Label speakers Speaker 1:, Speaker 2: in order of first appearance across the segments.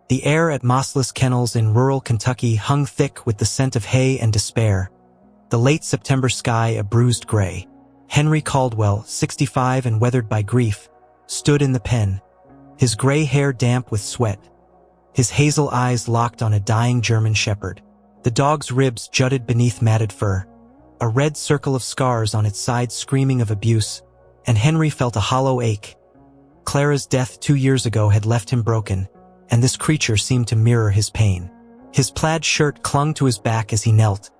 Speaker 1: The air at Masless Kennels in rural Kentucky hung thick with the scent of hay and despair, the late September sky a bruised gray. Henry Caldwell, 65 and weathered by grief, stood in the pen, his gray hair damp with sweat, his hazel eyes locked on a dying German shepherd. The dog's ribs jutted beneath matted fur, a red circle of scars on its sides screaming of abuse, and Henry felt a hollow ache. Clara's death 2 years ago had left him broken, and this creature seemed to mirror his pain. His plaid shirt clung to his back as he knelt,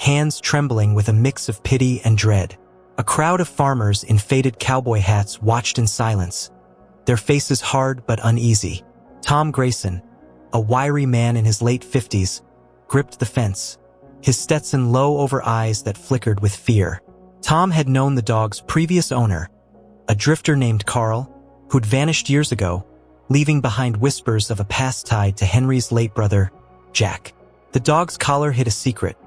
Speaker 1: hands trembling with a mix of pity and dread. A crowd of farmers in faded cowboy hats watched in silence, their faces hard but uneasy. Tom Grayson, a wiry man in his late 50s, gripped the fence, his Stetson low over eyes that flickered with fear. Tom had known the dog's previous owner, a drifter named Carl, who'd vanished years ago, leaving behind whispers of a past tied to Henry's late brother, Jack. The dog's collar hid a secret,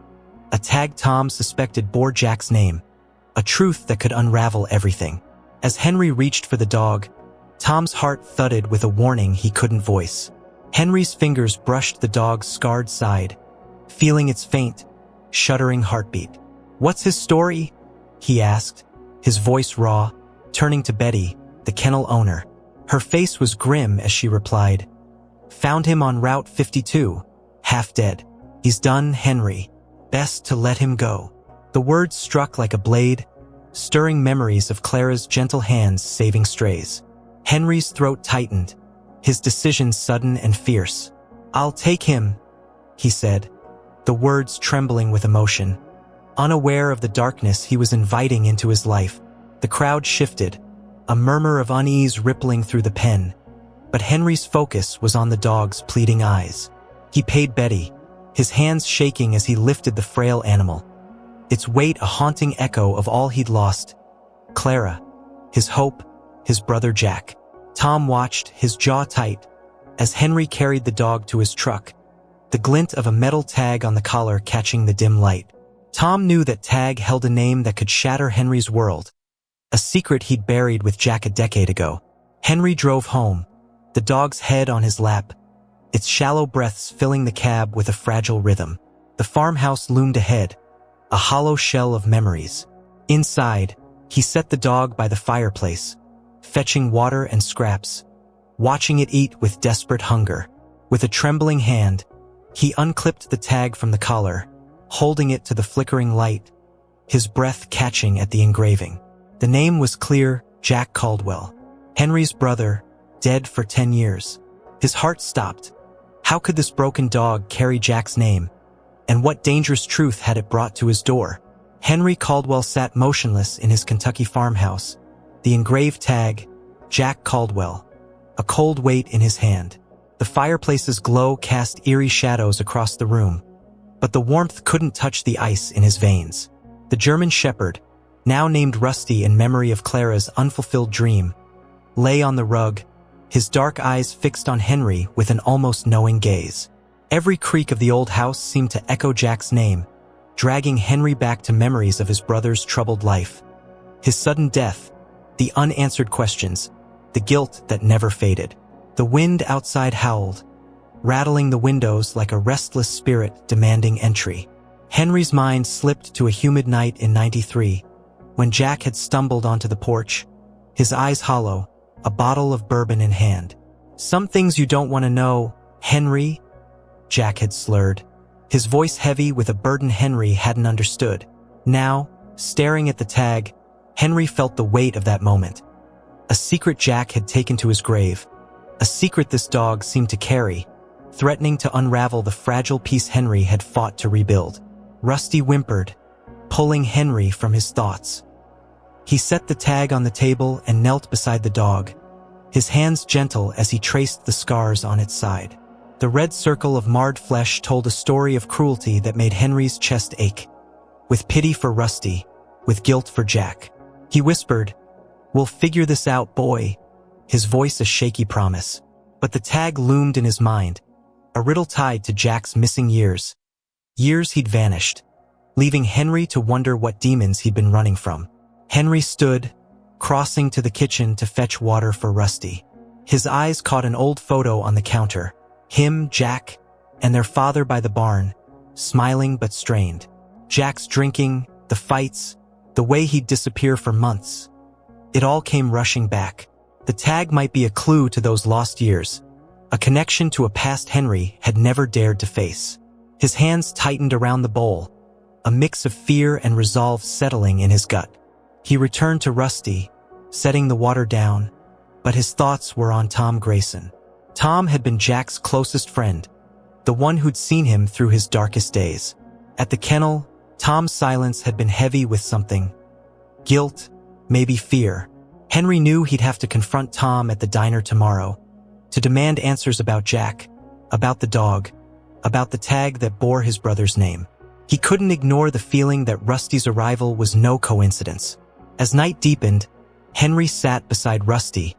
Speaker 1: a tag Tom suspected bore Jack's name, a truth that could unravel everything. As Henry reached for the dog, Tom's heart thudded with a warning he couldn't voice. Henry's fingers brushed the dog's scarred side, feeling its faint, shuddering heartbeat. "What's his story?" he asked, his voice raw, turning to Betty, the kennel owner. Her face was grim as she replied, "Found him on Route 52, half dead. He's done, Henry. Best to let him go." The words struck like a blade, stirring memories of Clara's gentle hands saving strays. Henry's throat tightened, his decision sudden and fierce. "I'll take him," he said, the words trembling with emotion. Unaware of the darkness he was inviting into his life, the crowd shifted, a murmur of unease rippling through the pen. But Henry's focus was on the dog's pleading eyes. He paid Betty, his hands shaking as he lifted the frail animal, its weight a haunting echo of all he'd lost. Clara, his hope, his brother Jack. Tom watched, his jaw tight, as Henry carried the dog to his truck, the glint of a metal tag on the collar catching the dim light. Tom knew that tag held a name that could shatter Henry's world, a secret he'd buried with Jack a decade ago. Henry drove home, the dog's head on his lap, its shallow breaths filling the cab with a fragile rhythm. The farmhouse loomed ahead, a hollow shell of memories. Inside, he set the dog by the fireplace, fetching water and scraps, watching it eat with desperate hunger. With a trembling hand, he unclipped the tag from the collar, holding it to the flickering light, his breath catching at the engraving. The name was clear, Jack Caldwell, Henry's brother, dead for 10 years. His heart stopped. How could this broken dog carry Jack's name? And what dangerous truth had it brought to his door? Henry Caldwell sat motionless in his Kentucky farmhouse, the engraved tag, Jack Caldwell, a cold weight in his hand. The fireplace's glow cast eerie shadows across the room, but the warmth couldn't touch the ice in his veins. The German shepherd, now named Rusty in memory of Clara's unfulfilled dream, lay on the rug, his dark eyes fixed on Henry with an almost knowing gaze. Every creak of the old house seemed to echo Jack's name, dragging Henry back to memories of his brother's troubled life. His sudden death, the unanswered questions, the guilt that never faded. The wind outside howled, rattling the windows like a restless spirit demanding entry. Henry's mind slipped to a humid night in '93, when Jack had stumbled onto the porch, his eyes hollow, a bottle of bourbon in hand. "Some things you don't want to know, Henry," Jack had slurred, his voice heavy with a burden Henry hadn't understood. Now, staring at the tag, Henry felt the weight of that moment. A secret Jack had taken to his grave, a secret this dog seemed to carry, threatening to unravel the fragile piece Henry had fought to rebuild. Rusty whimpered, pulling Henry from his thoughts. He set the tag on the table and knelt beside the dog, his hands gentle as he traced the scars on its side. The red circle of marred flesh told a story of cruelty that made Henry's chest ache, with pity for Rusty, with guilt for Jack. He whispered, "We'll figure this out, boy," his voice a shaky promise. But the tag loomed in his mind, a riddle tied to Jack's missing years. Years he'd vanished, leaving Henry to wonder what demons he'd been running from. Henry stood, crossing to the kitchen to fetch water for Rusty. His eyes caught an old photo on the counter, Him, Jack, and their father by the barn, smiling but strained. Jack's drinking, the fights, the way he'd disappear for months. It all came rushing back. The tag might be a clue to those lost years, a connection to a past Henry had never dared to face. His hands tightened around the bowl, a mix of fear and resolve settling in his gut. He returned to Rusty, setting the water down, but his thoughts were on Tom Grayson. Tom had been Jack's closest friend, the one who'd seen him through his darkest days. At the kennel, Tom's silence had been heavy with something. Guilt, maybe fear. Henry knew he'd have to confront Tom at the diner tomorrow, to demand answers about Jack, about the dog, about the tag that bore his brother's name. He couldn't ignore the feeling that Rusty's arrival was no coincidence. As night deepened, Henry sat beside Rusty,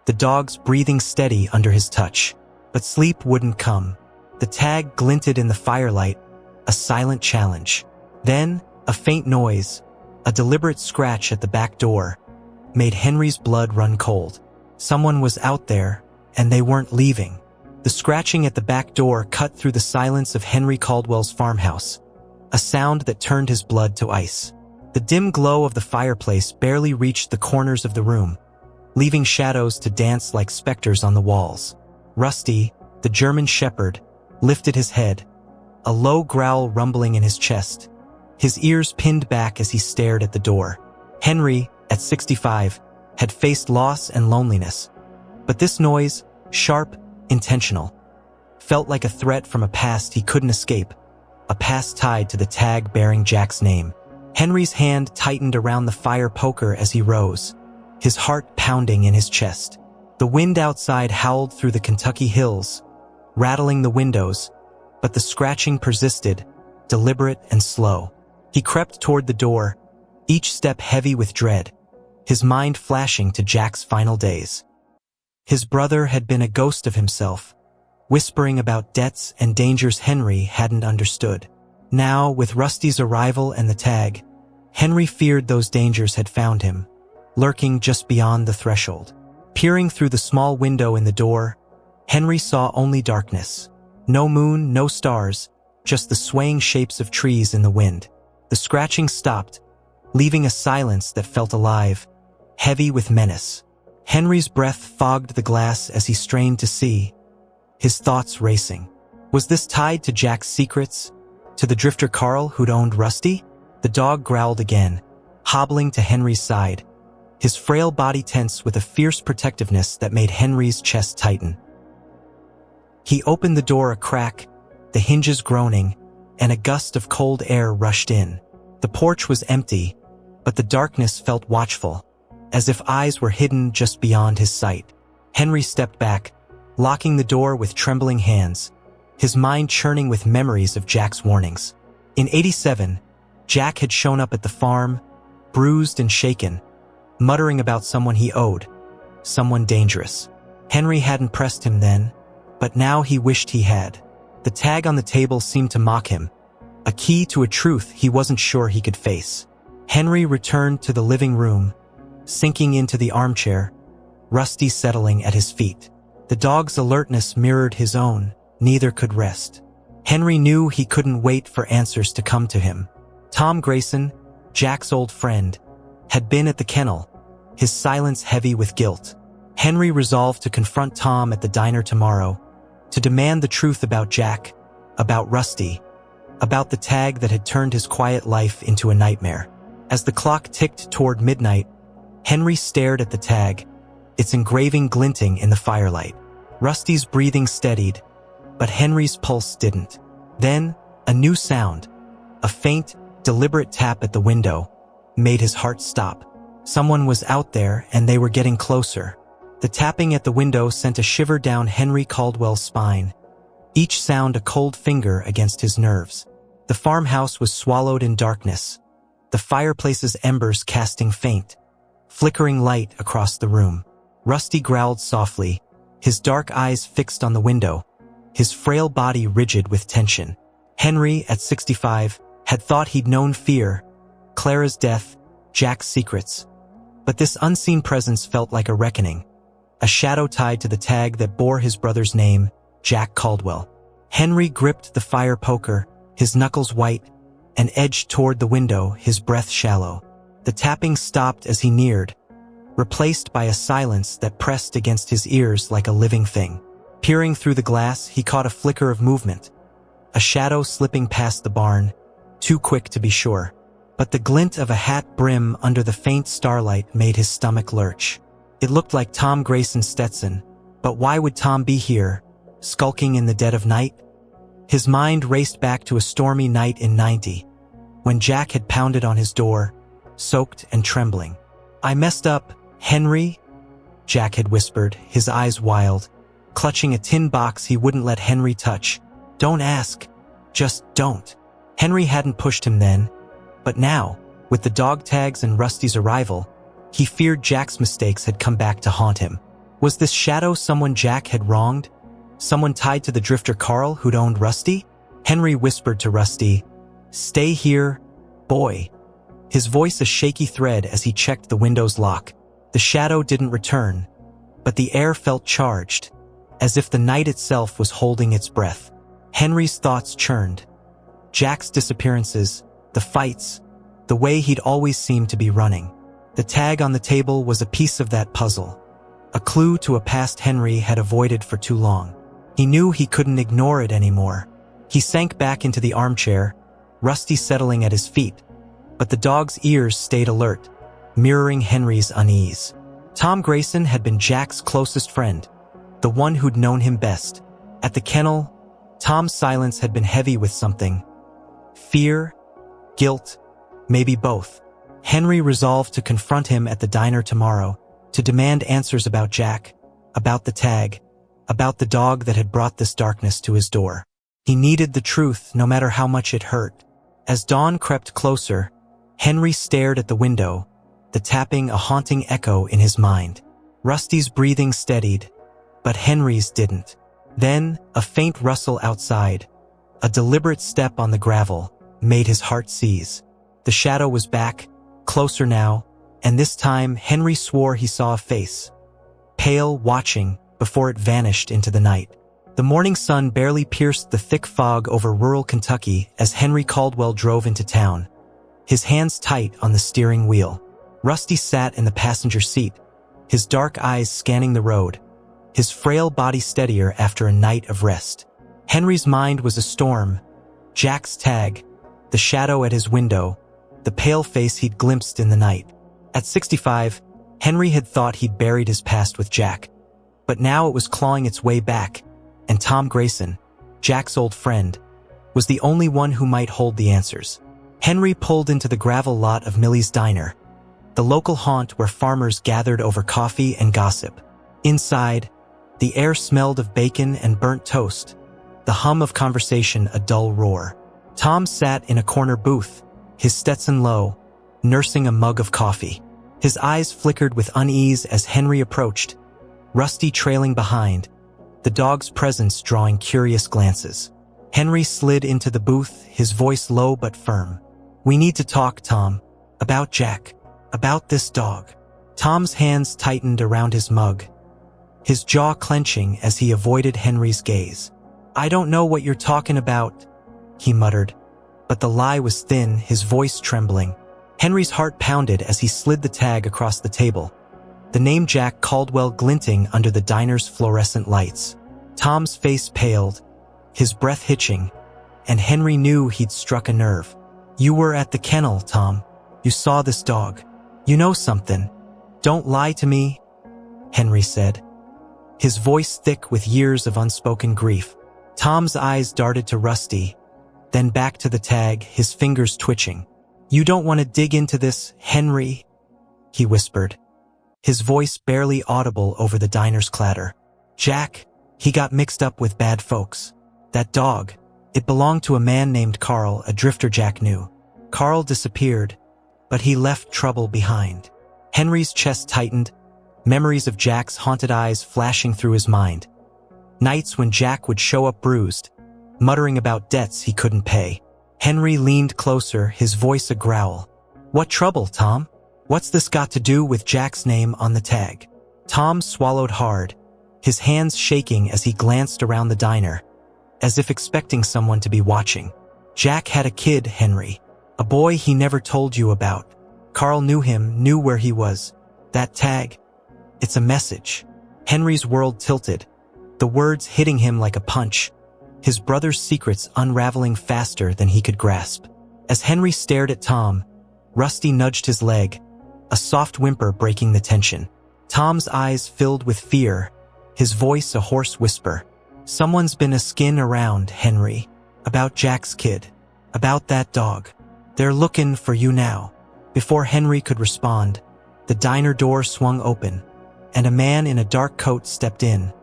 Speaker 1: the dog's breathing steady under his touch. But sleep wouldn't come. The tag glinted in the firelight, a silent challenge. Then, a faint noise, a deliberate scratch at the back door, made Henry's blood run cold. Someone was out there, and they weren't leaving. The scratching at the back door cut through the silence of Henry Caldwell's farmhouse, a sound that turned his blood to ice. The dim glow of the fireplace barely reached the corners of the room, leaving shadows to dance like specters on the walls. Rusty, the German shepherd, lifted his head, a low growl rumbling in his chest, his ears pinned back as he stared at the door. Henry, at 65, had faced loss and loneliness, but this noise, sharp, intentional, felt like a threat from a past he couldn't escape, a past tied to the tag bearing Jack's name. Henry's hand tightened around the fire poker as he rose, his heart pounding in his chest. The wind outside howled through the Kentucky hills, rattling the windows, but the scratching persisted, deliberate and slow. He crept toward the door, each step heavy with dread, his mind flashing to Jack's final days. His brother had been a ghost of himself, whispering about debts and dangers Henry hadn't understood. Now, with Rusty's arrival and the tag, Henry feared those dangers had found him, lurking just beyond the threshold. Peering through the small window in the door, Henry saw only darkness. No moon, no stars, just the swaying shapes of trees in the wind. The scratching stopped, leaving a silence that felt alive, heavy with menace. Henry's breath fogged the glass as he strained to see, his thoughts racing. Was this tied to Jack's secrets? To the drifter Carl who'd owned Rusty? The dog growled again, hobbling to Henry's side, his frail body tense with a fierce protectiveness that made Henry's chest tighten. He opened the door a crack, the hinges groaning, and a gust of cold air rushed in. The porch was empty, but the darkness felt watchful, as if eyes were hidden just beyond his sight. Henry stepped back, locking the door with trembling hands, his mind churning with memories of Jack's warnings. In '87, Jack had shown up at the farm, bruised and shaken, muttering about someone he owed, someone dangerous. Henry hadn't pressed him then, but now he wished he had. The tag on the table seemed to mock him, a key to a truth he wasn't sure he could face. Henry returned to the living room, sinking into the armchair, Rusty settling at his feet. The dog's alertness mirrored his own, neither could rest. Henry knew he couldn't wait for answers to come to him. Tom Grayson, Jack's old friend, had been at the kennel, his silence heavy with guilt. Henry resolved to confront Tom at the diner tomorrow, to demand the truth about Jack, about Rusty, about the tag that had turned his quiet life into a nightmare. As the clock ticked toward midnight, Henry stared at the tag, its engraving glinting in the firelight. Rusty's breathing steadied, but Henry's pulse didn't. Then, a new sound, a faint, deliberate tap at the window, made his heart stop. Someone was out there and they were getting closer. The tapping at the window sent a shiver down Henry Caldwell's spine, each sound a cold finger against his nerves. The farmhouse was swallowed in darkness, the fireplace's embers casting faint, flickering light across the room. Rusty growled softly, his dark eyes fixed on the window, his frail body rigid with tension. Henry, at 65, had thought he'd known fear, Clara's death, Jack's secrets. But this unseen presence felt like a reckoning, a shadow tied to the tag that bore his brother's name, Jack Caldwell. Henry gripped the fire poker, his knuckles white, and edged toward the window, his breath shallow. The tapping stopped as he neared, replaced by a silence that pressed against his ears like a living thing. Peering through the glass, he caught a flicker of movement, a shadow slipping past the barn, too quick to be sure. But the glint of a hat brim under the faint starlight made his stomach lurch. It looked like Tom Grayson's Stetson, but why would Tom be here, skulking in the dead of night? His mind raced back to a stormy night in '90, when Jack had pounded on his door, soaked and trembling. "I messed up, Henry," Jack had whispered, his eyes wild, clutching a tin box he wouldn't let Henry touch. "Don't ask, just don't." Henry hadn't pushed him then, but now, with the dog tags and Rusty's arrival, he feared Jack's mistakes had come back to haunt him. Was this shadow someone Jack had wronged? Someone tied to the drifter Carl who'd owned Rusty? Henry whispered to Rusty, "Stay here, boy." His voice a shaky thread as he checked the window's lock. The shadow didn't return, but the air felt charged, as if the night itself was holding its breath. Henry's thoughts churned. Jack's disappearances, the fights, the way he'd always seemed to be running. The tag on the table was a piece of that puzzle, a clue to a past Henry had avoided for too long. He knew he couldn't ignore it anymore. He sank back into the armchair, Rusty settling at his feet, but the dog's ears stayed alert, mirroring Henry's unease. Tom Grayson had been Jack's closest friend, the one who'd known him best. At the kennel, Tom's silence had been heavy with something. Fear, guilt, maybe both. Henry resolved to confront him at the diner tomorrow, to demand answers about Jack, about the tag, about the dog that had brought this darkness to his door. He needed the truth, no matter how much it hurt. As dawn crept closer, Henry stared at the window, the tapping a haunting echo in his mind. Rusty's breathing steadied, but Henry's didn't. Then, a faint rustle outside, a deliberate step on the gravel, made his heart seize. The shadow was back, closer now, and this time Henry swore he saw a face, pale, watching, before it vanished into the night. The morning sun barely pierced the thick fog over rural Kentucky as Henry Caldwell drove into town, his hands tight on the steering wheel. Rusty sat in the passenger seat, his dark eyes scanning the road, his frail body steadier after a night of rest. Henry's mind was a storm. Jack's tag, the shadow at his window, the pale face he'd glimpsed in the night. At 65, Henry had thought he'd buried his past with Jack, but now it was clawing its way back, and Tom Grayson, Jack's old friend, was the only one who might hold the answers. Henry pulled into the gravel lot of Millie's Diner, the local haunt where farmers gathered over coffee and gossip. Inside, the air smelled of bacon and burnt toast, the hum of conversation a dull roar. Tom sat in a corner booth, his Stetson low, nursing a mug of coffee. His eyes flickered with unease as Henry approached, Rusty trailing behind, the dog's presence drawing curious glances. Henry slid into the booth, his voice low but firm. "We need to talk, Tom. About Jack. About this dog." Tom's hands tightened around his mug, his jaw clenching as he avoided Henry's gaze. "I don't know what you're talking about," he muttered, but the lie was thin, his voice trembling. Henry's heart pounded as he slid the tag across the table, the name Jack Caldwell glinting under the diner's fluorescent lights. Tom's face paled, his breath hitching, and Henry knew he'd struck a nerve. "You were at the kennel, Tom. You saw this dog. You know something. Don't lie to me," Henry said, his voice thick with years of unspoken grief. Tom's eyes darted to Rusty, then back to the tag, his fingers twitching. "You don't want to dig into this, Henry," he whispered, his voice barely audible over the diner's clatter. "Jack, he got mixed up with bad folks. That dog, it belonged to a man named Carl, a drifter Jack knew. Carl disappeared, but he left trouble behind." Henry's chest tightened, memories of Jack's haunted eyes flashing through his mind. Nights when Jack would show up bruised, muttering about debts he couldn't pay. Henry leaned closer, his voice a growl. "What trouble, Tom? What's this got to do with Jack's name on the tag?" Tom swallowed hard, his hands shaking as he glanced around the diner, as if expecting someone to be watching. Jack had a kid, Henry. A boy he never told you about. Carl knew him, knew where he was. That tag? It's a message. Henry's world tilted, the words hitting him like a punch, his brother's secrets unraveling faster than he could grasp. As Henry stared at Tom, Rusty nudged his leg, a soft whimper breaking the tension. Tom's eyes filled with fear, his voice a hoarse whisper. Someone's been a skin around, Henry. About Jack's kid. About that dog. They're looking for you now. Before Henry could respond, the diner door swung open, and a man in a dark coat stepped in,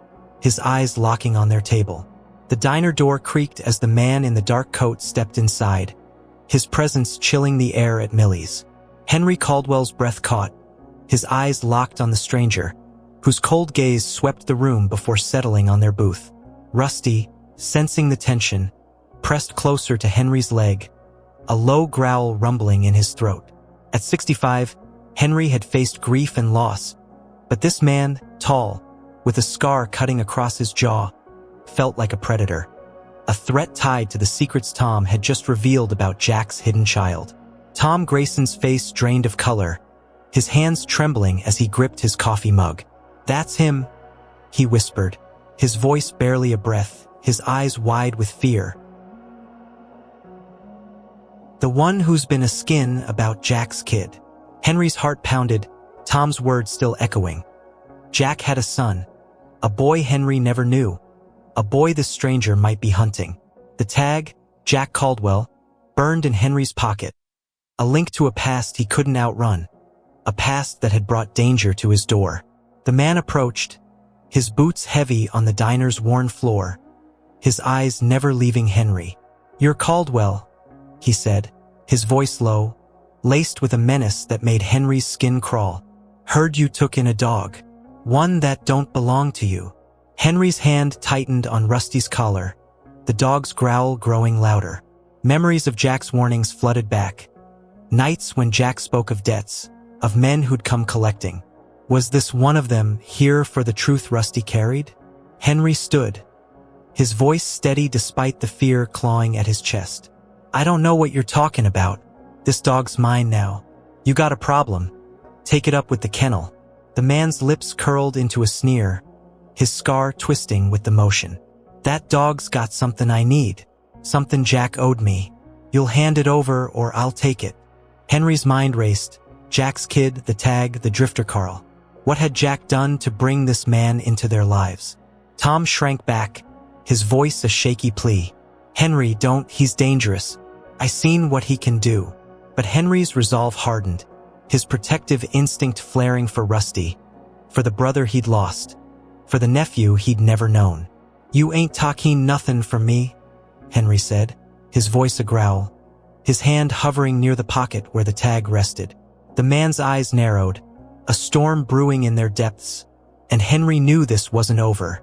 Speaker 1: his eyes locking on their table. The diner door creaked as the man in the dark coat stepped inside, his presence chilling the air at Millie's. Henry Caldwell's breath caught, his eyes locked on the stranger, whose cold gaze swept the room before settling on their booth. Rusty, sensing the tension, pressed closer to Henry's leg, a low growl rumbling in his throat. At 65, Henry had faced grief and loss, but this man, tall, with a scar cutting across his jaw, felt like a predator, a threat tied to the secrets Tom had just revealed about Jack's hidden child. Tom Grayson's face drained of color, his hands trembling as he gripped his coffee mug. "That's him," he whispered, his voice barely a breath, his eyes wide with fear. "The one who's been a skin about Jack's kid." Henry's heart pounded, Tom's words still echoing. Jack had a son, a boy Henry never knew, a boy the stranger might be hunting. The tag, Jack Caldwell, burned in Henry's pocket, a link to a past he couldn't outrun, a past that had brought danger to his door. The man approached, his boots heavy on the diner's worn floor, his eyes never leaving Henry. "You're Caldwell," he said, his voice low, laced with a menace that made Henry's skin crawl. "Heard you took in a dog. One that don't belong to you." Henry's hand tightened on Rusty's collar, the dog's growl growing louder. Memories of Jack's warnings flooded back. Nights when Jack spoke of debts, of men who'd come collecting. Was this one of them, here for the truth Rusty carried? Henry stood, his voice steady despite the fear clawing at his chest. "I don't know what you're talking about. This dog's mine now. You got a problem? Take it up with the kennel." The man's lips curled into a sneer, his scar twisting with the motion. "That dog's got something I need. Something Jack owed me. You'll hand it over or I'll take it." Henry's mind raced. Jack's kid, the tag, the drifter Carl. What had Jack done to bring this man into their lives? Tom shrank back, his voice a shaky plea. "Henry, don't, he's dangerous. I seen what he can do." But Henry's resolve hardened, his protective instinct flaring for Rusty, for the brother he'd lost, for the nephew he'd never known. "You ain't talking nothing from me," Henry said, his voice a growl, his hand hovering near the pocket where the tag rested. The man's eyes narrowed, a storm brewing in their depths, and Henry knew this wasn't over.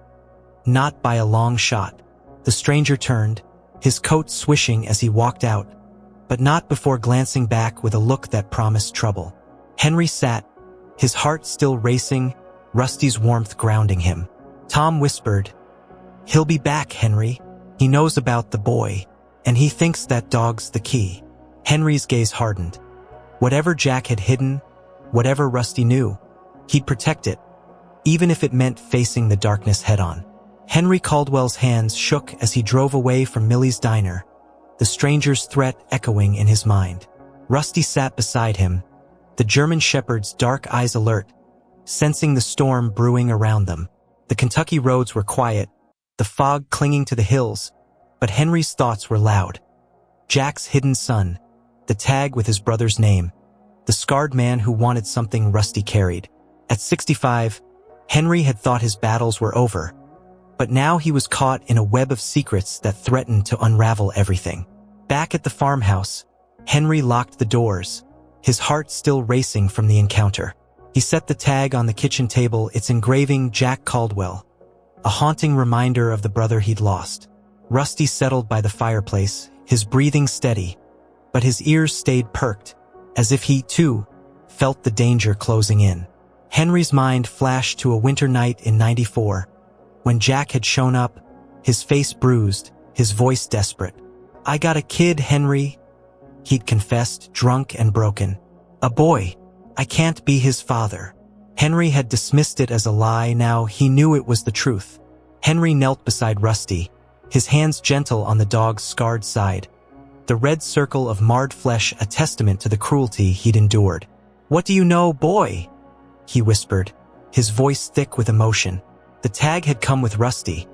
Speaker 1: Not by a long shot. The stranger turned, his coat swishing as he walked out, but not before glancing back with a look that promised trouble. Henry sat, his heart still racing, Rusty's warmth grounding him. Tom whispered, "He'll be back, Henry. He knows about the boy, and he thinks that dog's the key." Henry's gaze hardened. Whatever Jack had hidden, whatever Rusty knew, he'd protect it, even if it meant facing the darkness head-on. Henry Caldwell's hands shook as he drove away from Millie's diner, the stranger's threat echoing in his mind. Rusty sat beside him, the German shepherd's dark eyes alert, sensing the storm brewing around them. The Kentucky roads were quiet, the fog clinging to the hills, but Henry's thoughts were loud. Jack's hidden son, the tag with his brother's name, the scarred man who wanted something Rusty carried. At 65, Henry had thought his battles were over, but now he was caught in a web of secrets that threatened to unravel everything. Back at the farmhouse, Henry locked the doors, his heart still racing from the encounter. He set the tag on the kitchen table, its engraving Jack Caldwell, a haunting reminder of the brother he'd lost. Rusty settled by the fireplace, his breathing steady, but his ears stayed perked, as if he, too, felt the danger closing in. Henry's mind flashed to a winter night in '94, When Jack had shown up, his face bruised, his voice desperate. "I got a kid, Henry," he'd confessed, drunk and broken. "A boy. I can't be his father." Henry had dismissed it as a lie. Now he knew it was the truth. Henry knelt beside Rusty, his hands gentle on the dog's scarred side, the red circle of marred flesh a testament to the cruelty he'd endured. "What do you know, boy?" he whispered, his voice thick with emotion. The tag had come with Rusty,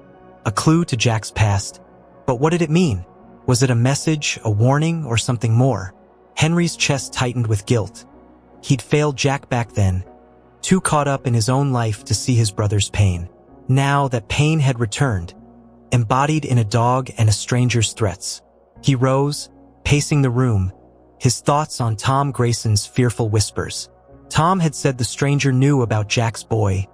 Speaker 1: a clue to Jack's past. But what did it mean? Was it a message, a warning, or something more? Henry's chest tightened with guilt. He'd failed Jack back then, too caught up in his own life to see his brother's pain. Now that pain had returned, embodied in a dog and a stranger's threats. He rose, pacing the room, his thoughts on Tom Grayson's fearful whispers. Tom had said the stranger knew about Jack's boy,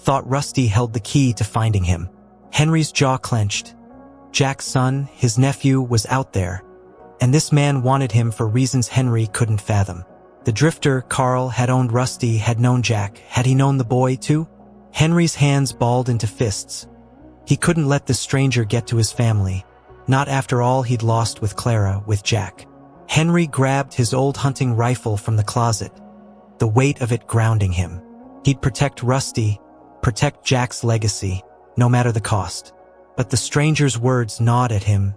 Speaker 1: thought Rusty held the key to finding him. Henry's jaw clenched. Jack's son, his nephew, was out there, and this man wanted him for reasons Henry couldn't fathom. The drifter, Carl, had owned Rusty, had known Jack. Had he known the boy, too? Henry's hands balled into fists. He couldn't let this stranger get to his family, not after all he'd lost with Clara, with Jack. Henry grabbed his old hunting rifle from the closet, the weight of it grounding him. He'd protect Rusty, protect Jack's legacy, no matter the cost. But the stranger's words gnawed at him.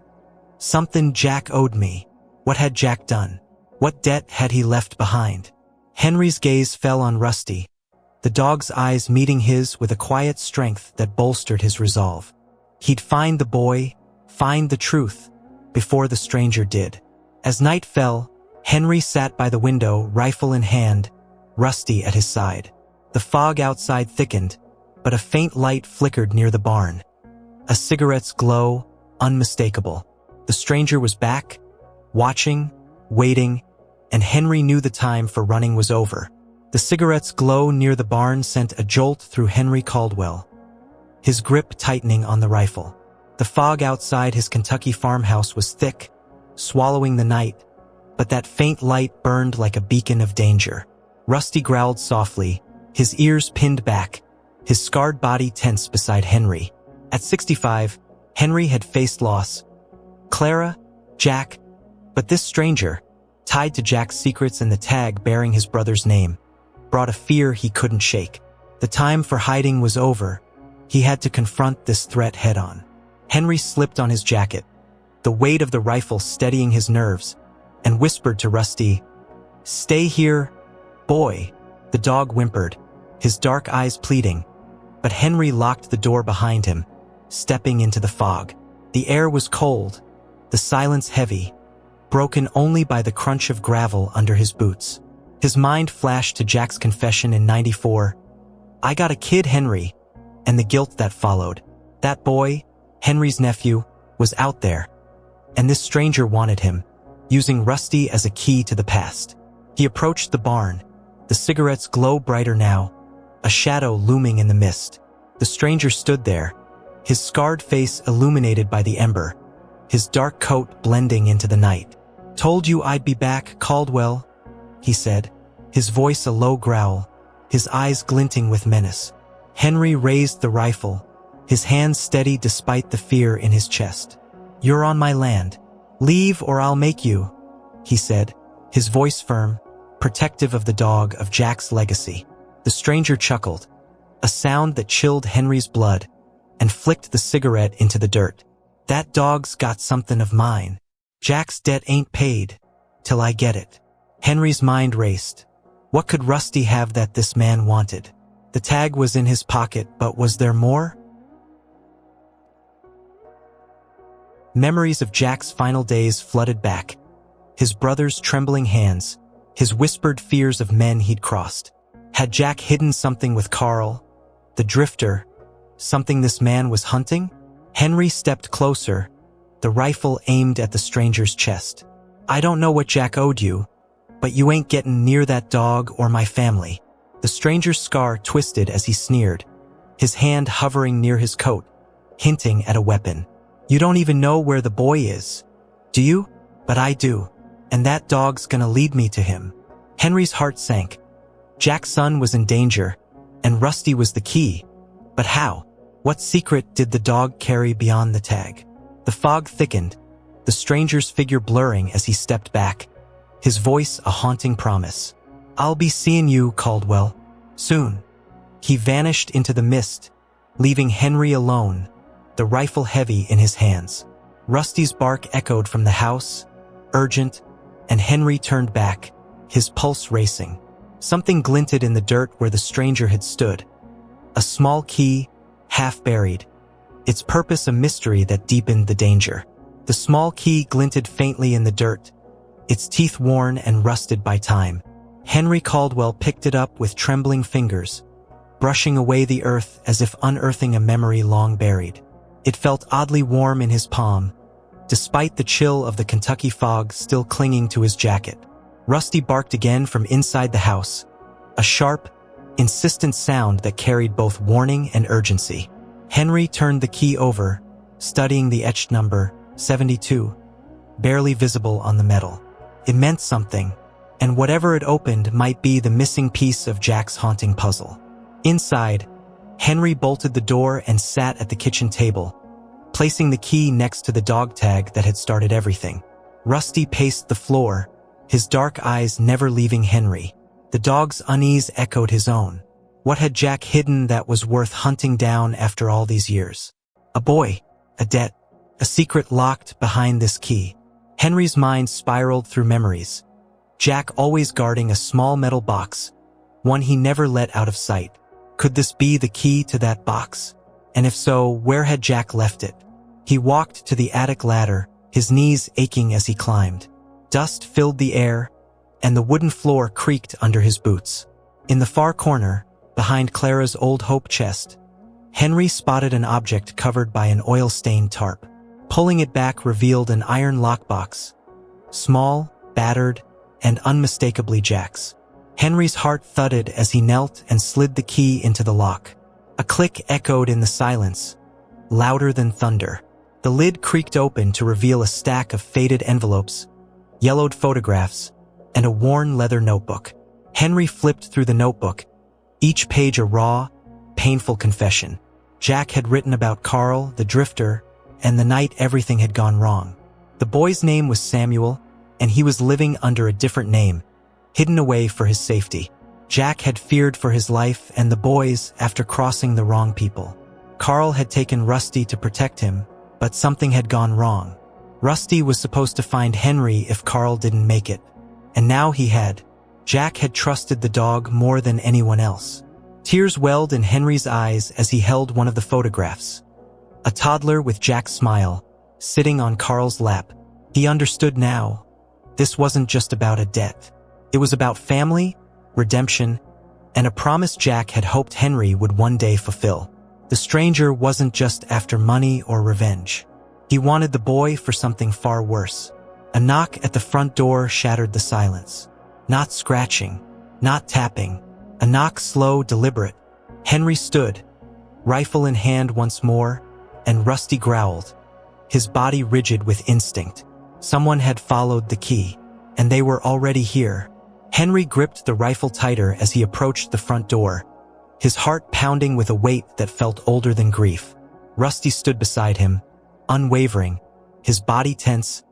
Speaker 1: Something Jack owed me. What had Jack done? What debt had he left behind? Henry's gaze fell on Rusty, the dog's eyes meeting his with a quiet strength that bolstered his resolve. He'd find the boy, find the truth, before the stranger did. As night fell, Henry sat by the window, rifle in hand, Rusty at his side. The fog outside thickened, but a faint light flickered near the barn. A cigarette's glow, unmistakable. The stranger was back, watching, waiting, and Henry knew the time for running was over. The cigarette's glow near the barn sent a jolt through Henry Caldwell, his grip tightening on the rifle. The fog outside his Kentucky farmhouse was thick, swallowing the night, but that faint light burned like a beacon of danger. Rusty growled softly, his ears pinned back, his scarred body tense beside Henry. At 65, Henry had faced loss. Clara, Jack, but this stranger, tied to Jack's secrets and the tag bearing his brother's name, brought a fear he couldn't shake. The time for hiding was over. He had to confront this threat head-on. Henry slipped on his jacket, the weight of the rifle steadying his nerves, and whispered to Rusty, "Stay here, boy." The dog whimpered, his dark eyes pleading, but Henry locked the door behind him, stepping into the fog. The air was cold, the silence heavy, broken only by the crunch of gravel under his boots. His mind flashed to Jack's confession in '94. "I got a kid, Henry," and the guilt that followed. That boy, Henry's nephew, was out there, and this stranger wanted him, using Rusty as a key to the past. He approached the barn, the cigarette's glow brighter now, a shadow looming in the mist. The stranger stood there, his scarred face illuminated by the ember, his dark coat blending into the night. "Told you I'd be back, Caldwell," he said, his voice a low growl, his eyes glinting with menace. Henry raised the rifle, his hands steady despite the fear in his chest. "You're on my land. Leave or I'll make you," he said, his voice firm, protective of the dog, of Jack's legacy. The stranger chuckled, a sound that chilled Henry's blood, and flicked the cigarette into the dirt. "That dog's got something of mine. Jack's debt ain't paid, till I get it." Henry's mind raced. What could Rusty have that this man wanted? The tag was in his pocket, but was there more? Memories of Jack's final days flooded back. His brother's trembling hands, his whispered fears of men he'd crossed. Had Jack hidden something with Carl, the drifter, something this man was hunting? Henry stepped closer, the rifle aimed at the stranger's chest. "I don't know what Jack owed you, but you ain't getting near that dog or my family." The stranger's scar twisted as he sneered, his hand hovering near his coat, hinting at a weapon. "You don't even know where the boy is, do you? But I do, and that dog's gonna lead me to him." Henry's heart sank. Jack's son was in danger, and Rusty was the key. But how? What secret did the dog carry beyond the tag? The fog thickened, the stranger's figure blurring as he stepped back, his voice a haunting promise. "I'll be seeing you, Caldwell. Soon." He vanished into the mist, leaving Henry alone, the rifle heavy in his hands. Rusty's bark echoed from the house, urgent, and Henry turned back, his pulse racing. Something glinted in the dirt where the stranger had stood. A small key, half buried, its purpose a mystery that deepened the danger. The small key glinted faintly in the dirt, its teeth worn and rusted by time. Henry Caldwell picked it up with trembling fingers, brushing away the earth as if unearthing a memory long buried. It felt oddly warm in his palm, despite the chill of the Kentucky fog still clinging to his jacket. Rusty barked again from inside the house, a sharp, insistent sound that carried both warning and urgency. Henry turned the key over, studying the etched number, 72, barely visible on the metal. It meant something, and whatever it opened might be the missing piece of Jack's haunting puzzle. Inside, Henry bolted the door and sat at the kitchen table, placing the key next to the dog tag that had started everything. Rusty paced the floor, his dark eyes never leaving Henry. The dog's unease echoed his own. What had Jack hidden that was worth hunting down after all these years? A boy, a debt, a secret locked behind this key. Henry's mind spiraled through memories. Jack always guarding a small metal box, one he never let out of sight. Could this be the key to that box? And if so, where had Jack left it? He walked to the attic ladder, his knees aching as he climbed. Dust filled the air, and the wooden floor creaked under his boots. In the far corner, behind Clara's old hope chest, Henry spotted an object covered by an oil-stained tarp. Pulling it back revealed an iron lockbox, small, battered, and unmistakably Jack's. Henry's heart thudded as he knelt and slid the key into the lock. A click echoed in the silence, louder than thunder. The lid creaked open to reveal a stack of faded envelopes, yellowed photographs, and a worn leather notebook. Henry flipped through the notebook, each page a raw, painful confession. Jack had written about Carl, the drifter, and the night everything had gone wrong. The boy's name was Samuel, and he was living under a different name, hidden away for his safety. Jack had feared for his life and the boys after crossing the wrong people. Carl had taken Rusty to protect him, but something had gone wrong. Rusty was supposed to find Henry if Carl didn't make it, and now he had. Jack had trusted the dog more than anyone else. Tears welled in Henry's eyes as he held one of the photographs. A toddler with Jack's smile, sitting on Carl's lap. He understood now. This wasn't just about a debt. It was about family, redemption, and a promise Jack had hoped Henry would one day fulfill. The stranger wasn't just after money or revenge. He wanted the boy for something far worse. A knock at the front door shattered the silence. Not scratching, not tapping. A knock slow, deliberate. Henry stood, rifle in hand once more, and Rusty growled, his body rigid with instinct. Someone had followed the key, and they were already here. Henry gripped the rifle tighter as he approached the front door, his heart pounding with a weight that felt older than grief. Rusty stood beside him, unwavering, his body tense,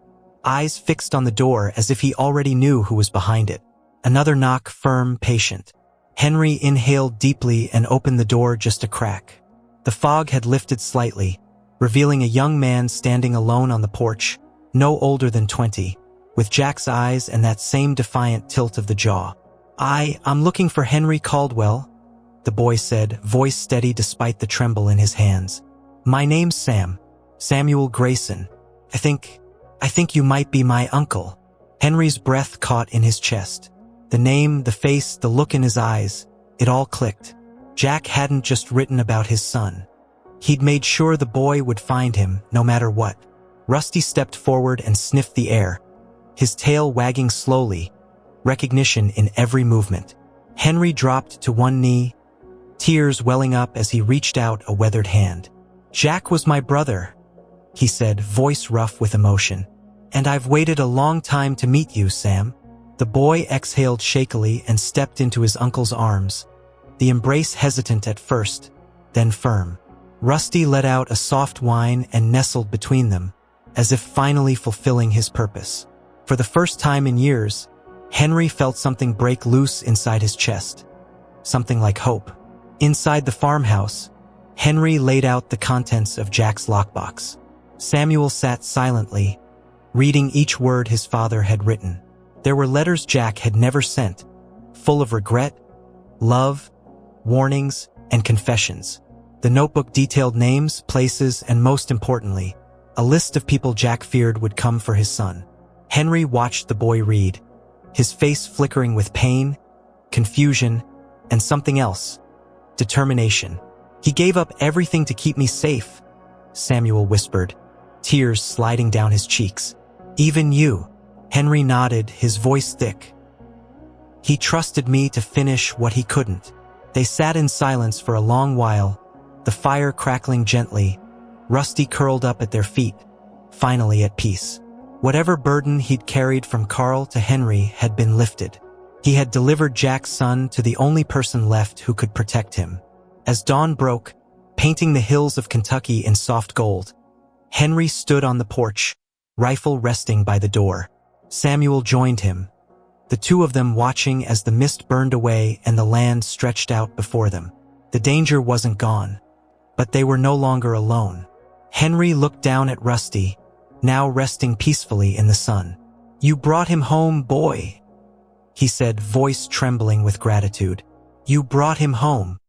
Speaker 1: eyes fixed on the door as if he already knew who was behind it. Another knock, firm, patient. Henry inhaled deeply and opened the door just a crack. The fog had lifted slightly, revealing a young man standing alone on the porch, no older than 20, with Jack's eyes and that same defiant tilt of the jaw. I'm looking for Henry Caldwell," the boy said, voice steady despite the tremble in his hands. "My name's Sam. Samuel Grayson. I think you might be my uncle." Henry's breath caught in his chest. The name, the face, the look in his eyes, it all clicked. Jack hadn't just written about his son. He'd made sure the boy would find him, no matter what. Rusty stepped forward and sniffed the air, his tail wagging slowly, recognition in every movement. Henry dropped to one knee, tears welling up as he reached out a weathered hand. "Jack was my brother," he said, voice rough with emotion. "And I've waited a long time to meet you, Sam." The boy exhaled shakily and stepped into his uncle's arms, the embrace hesitant at first, then firm. Rusty let out a soft whine and nestled between them, as if finally fulfilling his purpose. For the first time in years, Henry felt something break loose inside his chest. Something like hope. Inside the farmhouse, Henry laid out the contents of Jack's lockbox. Samuel sat silently, reading each word his father had written. There were letters Jack had never sent, full of regret, love, warnings, and confessions. The notebook detailed names, places, and most importantly, a list of people Jack feared would come for his son. Henry watched the boy read, his face flickering with pain, confusion, and something else, determination. "He gave up everything to keep me safe," Samuel whispered, tears sliding down his cheeks. "Even you." Henry nodded, his voice thick. "He trusted me to finish what he couldn't." They sat in silence for a long while, the fire crackling gently, Rusty curled up at their feet, finally at peace. Whatever burden he'd carried from Carl to Henry had been lifted. He had delivered Jack's son to the only person left who could protect him. As dawn broke, painting the hills of Kentucky in soft gold, Henry stood on the porch, rifle resting by the door. Samuel joined him, the two of them watching as the mist burned away and the land stretched out before them. The danger wasn't gone, but they were no longer alone. Henry looked down at Rusty, now resting peacefully in the sun. "You brought him home, boy," he said, voice trembling with gratitude. "You brought him home."